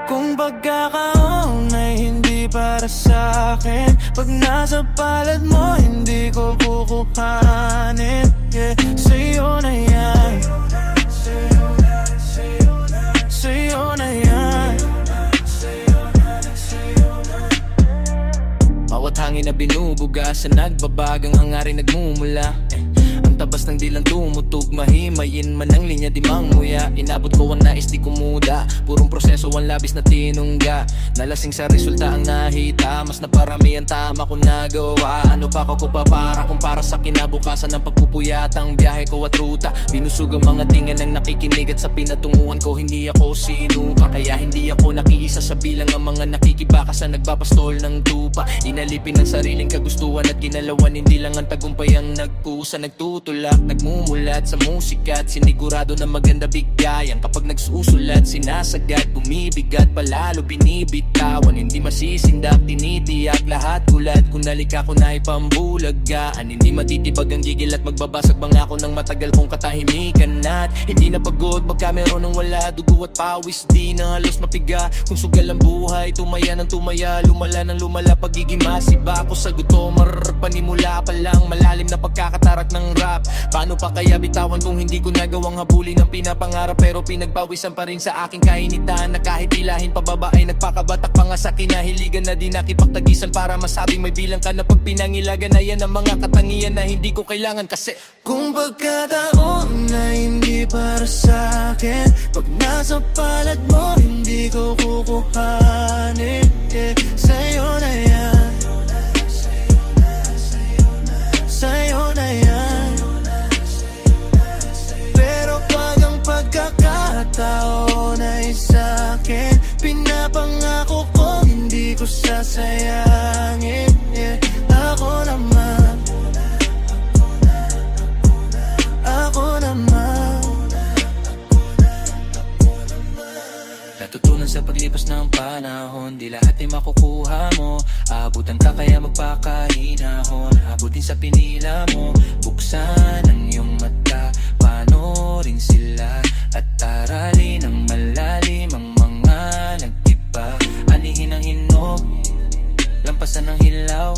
Kung pagkakaon ay hindi para sa'kin, pag nasa palad mo hindi ko kukuhanin. Yeah, sa'yo na yan, sa'yo na yan. Bawat hangin na binubuga sa nagbabagang hangarin nagmumula. Ang tabas ng dilang tumutog, mahimayin man ang linya di manguya. Inabot ko ang nais di kumuda, purong proseso ang labis na tinungga. Nalasing sa resulta ang nahita, mas naparami ang tama kong nagawa. Ano pa ko pa para kung para sa kinabukasan ng pagpupuyat ang biyahe ko at ruta. Binusog ang mga tinga ng nakikinig at sa pinatunguhan ko hindi ako sinuka. Kaya hindi ako nakiisa sa bilang ang mga nakikibaka sa nagbapastol ng tupa. Inalipin ang sariling kagustuhan at ginalawan, hindi lang ang tagumpay ang nagkusa. Nagtutulak, nagmumulat sa musika at sinigurado na maganda bigyayan. Kapag nagsusulat, sinasagat, bumibigat, palalo binibitawan. Hindi masisindak, tinitiyak, lahat gulat. Kung nalika ko na ipambulagaan, hindi matitibag ang gigil at magbabasag bang ako ng matagal kong katahimikan. At hindi na pagod, magkamero nang wala, dugo at pawis, di na halos mapiga. Kung sugal ang buhay, tumaya ng tumaya, lumala ng lumala, pagiging masiba. Ako sa guto, panimula pa lang, malalim na pagkakatarak ng rap. Paano pa kaya bitawan kung hindi ko nagawang habulin ang pinapangarap, pero pinagpawisan pa rin sa aking kainitan. Na kahit ilahin pababa ay nagpakabatak pa nga sa kinahiligan, na di nakipagtagisan para masabing may bilang ka. Na pag pinangilagan na yan ang mga katangian na hindi ko kailangan. Kasi kung pagkataon na hindi para sa'kin, pag nasa palad mo hindi ko kukuhanin. Yeah, sa'yo na yan, sa'yo na yan. Pero pag ang pagkakataon ay sa'kin, pinapangako ko hindi ko sasayangin. Yeah, ako naman, ako naman. Natutunan sa paglipas ng panahon, di lahat ay makukuha mo. Abutan ka kaya magpakahinahon, abutin sa pinila mo. Buksan ang iyong mata, panorin sila, at aralin ng malalim ang mga nag-iba. Anihin ang hinog, lampasan ng hilaw,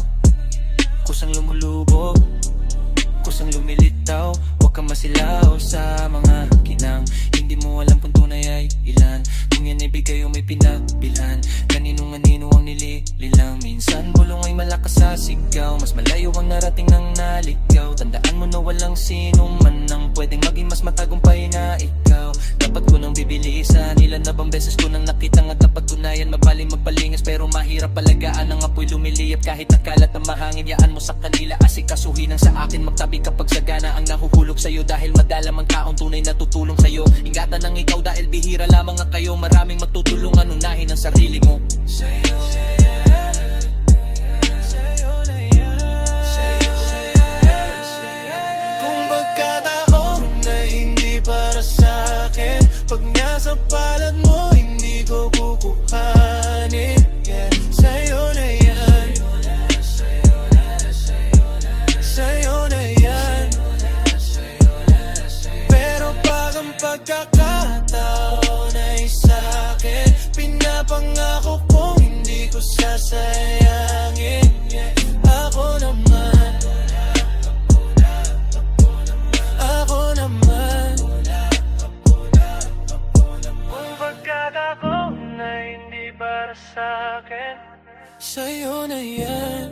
kusang lumulubog, kusang lumilitaw. Huwag kang masilaw sa mga kinang hindi mo alam kung tunay ay ilan. Kung yan ay bigay o may pinabilhan, kanino-nganino ang nilililang. Minsan bulong ay malakas sa sigaw, mas malayo ang narating ng naligaw. Tandaan mo na walang sino man ang pwedeng maging mas matagumpay na ikaw. Dapat ko nang bibilisan, ilan na bang beses ko nang nakitang at napatunayan. Mabaling magpalingas pero mahirap palagaan, ang apoy lumiliyap kahit nakalat ang mahangin. Yaan mo sa kanila, asikasuhin ang sa akin. Magtabi kapag sagana ang nahuhulog sa'yo, dahil madalam ang taong tunay na tutulong sa'yo. Ingatan ng ikaw dahil bihira lamang ang kayo. Maraming matutulungan, unahin ang sarili mo. Sa'yo na yan, sa'yo na yan, sa'yo na yan. Kung pagkataon na hindi para sa'kin, pag nasa palad mo hindi ko kukuhanin. Yeah, sa'yo na yan, sa'yo na yan. Pero pag ang pagkakataon ay sa'kin, pinapangako kong hindi ko sasayangin. Yeah, ako naman, ako naman. Kung pagkakataon na hindi para sa'kin, sa'yo na yan.